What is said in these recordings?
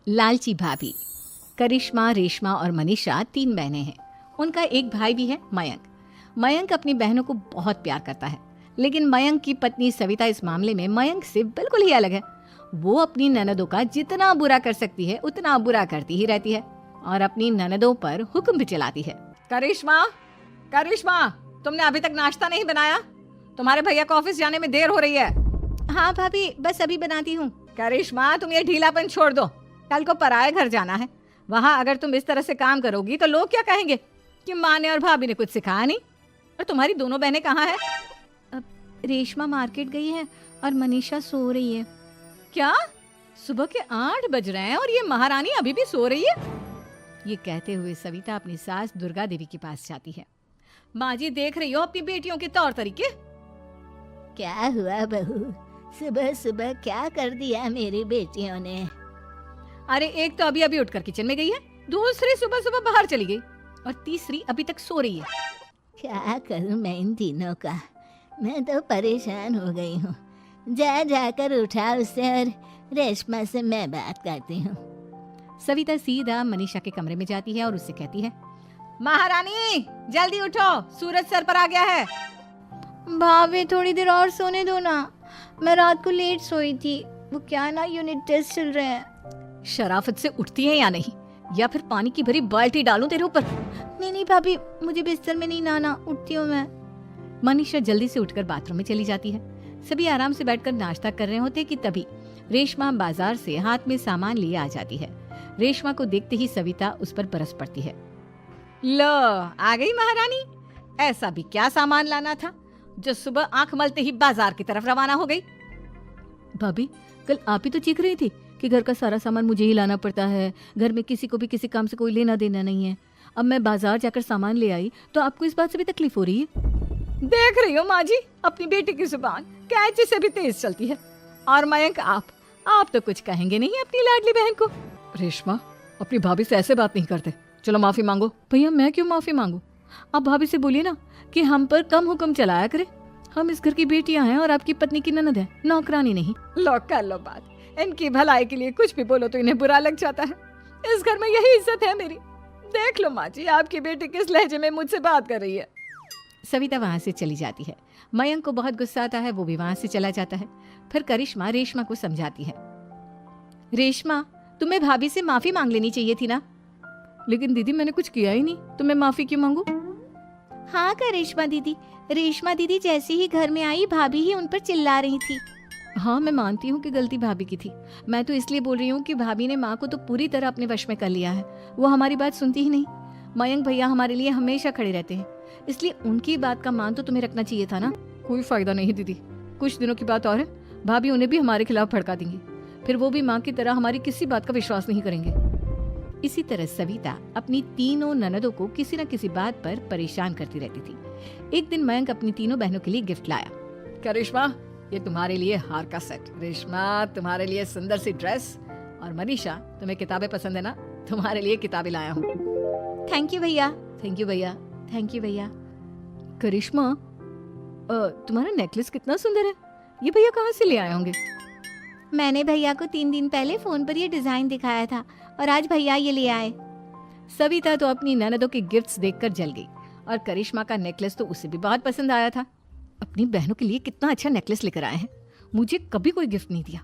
लालची भाभी। करिश्मा, रेशमा और मनीषा 3 बहनें हैं। उनका एक भाई भी है, मयंक। मयंक अपनी बहनों को बहुत प्यार करता है, लेकिन मयंक की पत्नी सविता इस मामले में मयंक से बिल्कुल ही अलग है। वो अपनी ननदों का जितना बुरा कर सकती है उतना बुरा करती ही रहती है और अपनी ननदों पर हुक्म भी चलाती है। करिश्मा, करिश्मा, तुमने अभी तक नाश्ता नहीं बनाया? तुम्हारे भैया को ऑफिस जाने में देर हो रही है। हाँ भाभी, बस अभी बनाती हूँ। करिश्मा, तुम ये ढीलापन छोड़ दो। कल को पराये घर जाना है। वहाँ अगर तुम इस तरह से काम करोगी तो लोग क्या कहेंगे कि माँ ने और भाभी ने कुछ सिखाया नहीं। और तुम्हारी दोनों बहनें कहाँ हैं? रेशमा मार्केट गई है और मनीषा सो रही है। क्या? सुबह के 8 बज रहे हैं और ये महारानी अभी भी सो रही है? ये कहते हुए सविता अपनी सास दुर्गा देवी के पास जाती है। माँ जी, देख रही हो अपनी बेटियों के तौर तरीके? क्या हुआ बहू, सुबह सुबह क्या कर दिया मेरी बेटियों ने? अरे एक तो अभी अभी उठकर किचन में गई है, दूसरी सुबह सुबह बाहर चली गई और तीसरी अभी तक सो रही है। क्या करूं मैं इन तीनों का, मैं तो परेशान हो गई हूँ। जाकर उठा उससे और रेशमा से मैं बात करती हूँ। सविता सीधा मनीषा के कमरे में जाती है और उससे कहती है, महारानी जल्दी उठो, सूरज सर पर आ गया है। भाभी थोड़ी देर और सोने दो ना, मैं रात को लेट सोई थी। वो क्या ना, यूनिट टेस्ट चल रहे हैं। शराफत से उठती है या नहीं, या फिर पानी की भरी बाल्टी डालूं तेरे ऊपर? नहीं भाभी, मुझे बिस्तर में नहीं नहाना, उठती हूँ मैं। मनीषा जल्दी से उठकर बाथरूम में चली जाती है। सभी आराम से बैठकर नाश्ता कर रहे होते कि तभी रेशमा बाजार से हाथ में सामान लिए आ जाती है। रेशमा को देखते ही सविता उस पर बरस पड़ती है। लो, आ गई महारानी। ऐसा भी क्या सामान लाना था जो सुबह आंख मलते ही बाजार की तरफ रवाना हो गई? भाभी, कल आप ही तो चीख रही थी कि घर का सारा सामान मुझे ही लाना पड़ता है, घर में किसी को भी किसी काम से कोई लेना देना नहीं है। अब मैं बाजार जाकर सामान ले आई तो आपको इस बात से भी तकलीफ हो रही है? देख रही हो माँ जी, अपनी बेटी की जुबान कैंची से भी तेज चलती है। और मयंक, आप तो कुछ कहेंगे नहीं अपनी लाडली बहन को। रेशमा, अपनी भाभी से ऐसे बात नहीं करते। चलो माफी मांगो। भैया, मैं क्यों माफी मांगू? आप भाभी से बोलिए ना कि हम पर कम हुक्म चलाया करे। हम इस घर की बेटियां हैं और आपकी पत्नी की ननद है, नौकरानी नहीं। लो कर लो बात। इनकी भलाई के लिए कुछ भी बोलो तो इन्हें बुरा लग जाता है। इस घर में यही इज्जत है मेरी। देख लो माँ जी, आपकी बेटी किस लहजे में मुझसे बात कर रही है। सविता वहां से चली जाती है। मयंक को बहुत गुस्सा आता है, वो भी वहां से चला जाता है। फिर करिश्मा रेशमा को समझाती है, रेशमा, तुम्हें भाभी से माफी मांग लेनी चाहिए थी ना। लेकिन दीदी, मैंने कुछ किया ही नहीं, तो मैं माफी क्यों मांगू? हाँ करिश्मा दीदी, रेशमा दीदी जैसे ही घर में आई भाभी ही उन पर चिल्ला रही थी। हाँ, मैं मानती हूँ कि गलती भाभी की थी। मैं तो इसलिए बोल रही हूँ कि भाभी ने माँ को तो पूरी तरह अपने वश में कर लिया है। वो हमारी बात सुनती ही नहीं। मयंक भैया हमारे लिए हमेशा खड़े रहते हैं, इसलिए उनकी बात का मान तो तुम्हें रखना चाहिए था ना। कोई फायदा नहीं दीदी, कुछ दिनों की बात और है, भाभी उन्हें भी हमारे खिलाफ भड़का देंगी। फिर वो भी माँ की तरह हमारी किसी बात का विश्वास नहीं करेंगे। इसी तरह सविता अपनी तीनों ननदों को किसी न किसी बात पर परेशान करती रहती थी। एक दिन मयंक अपनी तीनों बहनों के लिए गिफ्ट लाया। करिश्मा, ये तुम्हारे लिए हार का सेट। रेशमा, तुम्हारे लिए सुंदर सी ड्रेस। और मनीषा, तुम्हें किताबें पसंद है ना, तुम्हारे लिए किताबें लाया हूँ। थैंक यू भैया। थैंक यू भैया। थैंक यू भैया। करिश्मा, तुम्हारा नेकलेस कितना सुंदर है, ये भैया कहाँ से ले आए होंगे? मैंने भैया को 3 दिन पहले फोन पर ये डिजाइन दिखाया था और आज भैया ये ले आए। सविता तो अपनी ननदों के गिफ्ट्स देखकर जल गई और करिश्मा का नेकलेस तो उसे भी बहुत पसंद आया था। अपनी बहनों के लिए कितना अच्छा नेकलेस लेकर आए हैं, मुझे कभी कोई गिफ्ट नहीं दिया।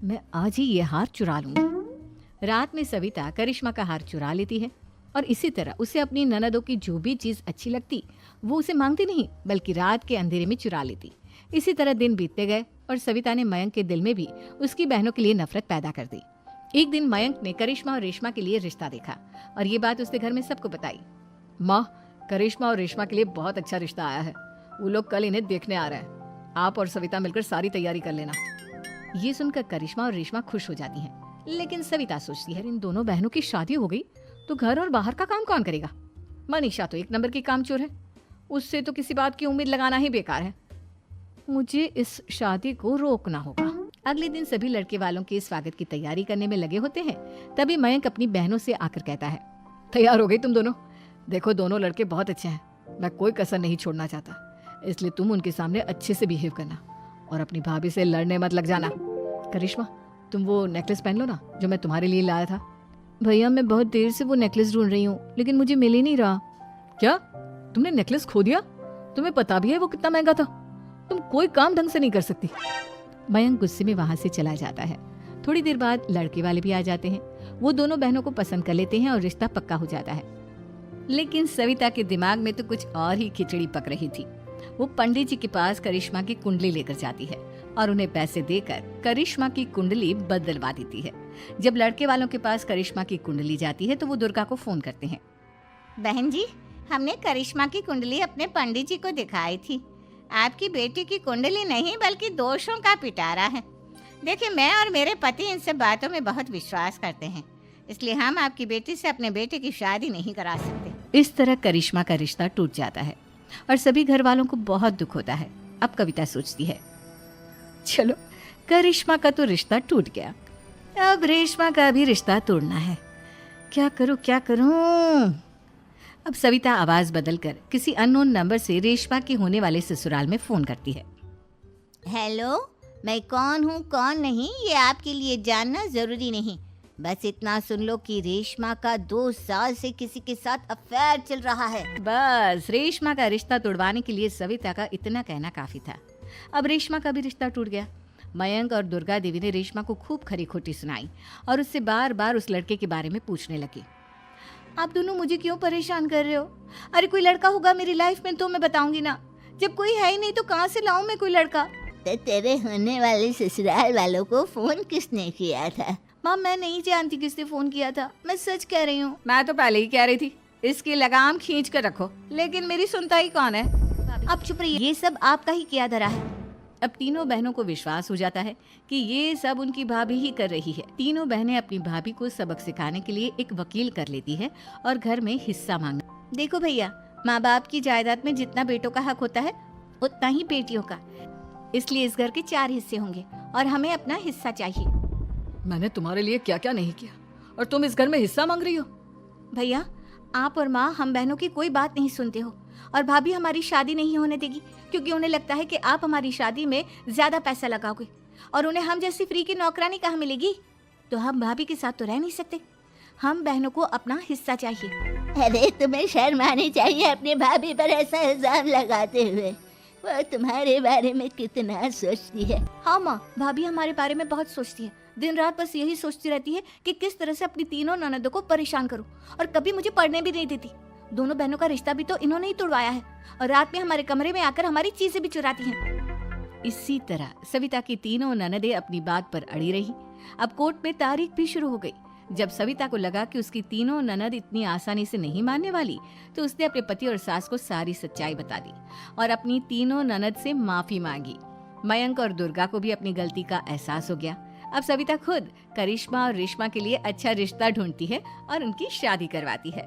मैं आज ही ये हार चुरा लूंगी। रात में सविता करिश्मा का हार चुरा लेती है और इसी तरह उसे अपनी ननदों की जो भी चीज अच्छी लगती वो उसे मांगती नहीं, बल्कि रात के अंधेरे में चुरा लेती। इसी तरह दिन बीतते गए और सविता ने मयंक के दिल में भी उसकी बहनों के लिए नफरत पैदा कर दी। एक दिन मयंक ने करिश्मा और रेशमा के लिए रिश्ता देखा और ये बात उसने घर में सबको बताई। माँ, करिश्मा और रेशमा के लिए बहुत अच्छा रिश्ता आया है, वो लोग कल इन्हें देखने आ रहे हैं। आप और सविता मिलकर सारी तैयारी कर लेना। ये सुनकर करिश्मा और रेशमा खुश हो जाती हैं, लेकिन सविता सोचती है इन दोनों बहनों की शादी हो गई तो घर और बाहर का काम कौन करेगा? मनीषा तो 1 नंबर की कामचोर है, उससे तो किसी बात की उम्मीद लगाना ही बेकार है। मुझे इस शादी को रोकना होगा। अगले दिन सभी लड़के वालों के स्वागत की तैयारी करने में लगे होते हैं। तभी मयंक अपनी बहनों से आकर कहता है, तैयार हो गई तुम दोनों? देखो, दोनों लड़के बहुत अच्छे हैं, मैं कोई कसर नहीं छोड़ना चाहता, इसलिए तुम उनके सामने अच्छे से बिहेव करना और अपनी भाभी से लड़ने मत लग जाना। करिश्मा, तुम वो नेकलेस पहन लो ना जो मैं तुम्हारे लिए लाया था। भैया मैं बहुत देर से वो नेकलेस ढूंढ रही हूँ लेकिन मुझे मिल ही नहीं रहा। क्या तुमने नेकलेस खो दिया? तुम्हें पता भी है वो कितना महंगा था। तुम कोई काम ढंग से नहीं कर सकती। मयंक गुस्से में वहां से चला जाता है। थोड़ी देर बाद लड़के वाले भी आ जाते हैं। वो दोनों बहनों को पसंद कर लेते हैं और रिश्ता पक्का हो जाता है। लेकिन सविता के दिमाग में तो कुछ और ही खिचड़ी पक रही थी। वो पंडित जी के पास करिश्मा की कुंडली लेकर जाती है और उन्हें पैसे देकर करिश्मा की कुंडली बदलवा देती है। जब लड़के वालों के पास करिश्मा की कुंडली जाती है तो वो दुर्गा को फोन करते हैं। बहन जी, हमने करिश्मा की कुंडली अपने पंडित जी को दिखाई थी। आपकी बेटी की कुंडली नहीं बल्कि दोषों का पिटारा है। देखिए, मैं और मेरे पति इन सब बातों में बहुत विश्वास करते हैं, इसलिए हम आपकी बेटी से अपने बेटे की शादी नहीं करा सकते। इस तरह करिश्मा का रिश्ता टूट जाता है और सभी घर वालों को बहुत दुख होता है। अब कविता सोचती है, चलो करिश्मा का तो रिश्ता टूट गया, अब रेशमा का भी रिश्ता तोड़ना है। क्या करूं क्या करूं? अब सविता आवाज बदलकर किसी अननोन नंबर से रेशमा के होने वाले ससुराल में फोन करती है। हेलो, मैं कौन हूँ कौन नहीं ये आपके लिए जानना जरूरी नहीं। बस इतना सुन लो कि रेशमा का 2 साल से किसी के साथ अफेयर चल रहा है। बस रेशमा का रिश्ता तोड़वाने के लिए सविता का इतना कहना काफी था। अब रेशमा का भी रिश्ता टूट गया। मयंक और दुर्गा देवी ने रेशमा को खूब खरी खोटी सुनाई और उससे बार बार उस लड़के के बारे में पूछने लगी। आप दोनों मुझे क्यों परेशान कर रहे हो? अरे कोई लड़का होगा मेरी लाइफ में तो मैं बताऊंगी ना। जब कोई है ही नहीं तो कहाँ से लाऊं मैं कोई लड़का? तो तेरे होने वाले ससुराल वालों को फोन किसने किया था? माँ मैं नहीं जानती किसने फोन किया था, मैं सच कह रही हूँ। मैं तो पहले ही कह रही थी इसकी लगाम खींच कर रखो, लेकिन मेरी सुनता ही कौन है। आप चुप रहिए, ये सब आपका ही किया धरा है। अब तीनों बहनों को विश्वास हो जाता है कि ये सब उनकी भाभी ही कर रही है। तीनों बहनें अपनी भाभी को सबक सिखाने के लिए एक वकील कर लेती है और घर में हिस्सा मांगना। देखो भैया, माँ बाप की जायदाद में जितना बेटों का हक होता है उतना ही बेटियों का, इसलिए इस घर के 4 हिस्से होंगे और हमें अपना हिस्सा चाहिए। मैंने तुम्हारे लिए क्या क्या नहीं किया और तुम इस घर में हिस्सा मांग रही हो? भैया, आप और माँ हम बहनों की कोई बात नहीं सुनते हो और भाभी हमारी शादी नहीं होने देगी क्योंकि उन्हें लगता है कि आप हमारी शादी में ज्यादा पैसा लगाओगे और उन्हें हम जैसी फ्री की नौकरानी कहाँ मिलेगी। तो हम भाभी के साथ तो रह नहीं सकते, हम बहनों को अपना हिस्सा चाहिए। अरे तुम्हें शर्म आनी चाहिए अपनी भाभी पर ऐसा इल्जाम लगाते हुए। वो तुम्हारे बारे में कितना सोचती है। हाँ माँ, भाभी हमारे बारे में बहुत सोचती है। दिन रात बस यही सोचती रहती है कि किस तरह से अपनी तीनों ननदों को परेशान करूं और कभी मुझे पढ़ने भी नहीं देती। दोनों बहनों का रिश्ता भी तो इन्होंने ही तोड़वाया है और रात में हमारे कमरे में आकर हमारी चीजें भी चुराती हैं। इसी तरह सविता की तीनों ननदें अपनी बात पर अड़ी रही। अब कोर्ट में तारीख भी शुरू हो गई। जब सविता को लगा कि उसकी तीनों ननद इतनी आसानी से नहीं मानने वाली तो उसने अपने पति और सास को सारी सच्चाई बता दी और अपनी तीनों ननद से माफी मांगी। मयंक और दुर्गा को भी अपनी गलती का एहसास हो गया। अब सविता खुद करिश्मा और रेशमा के लिए अच्छा रिश्ता ढूंढती है और उनकी शादी करवाती है।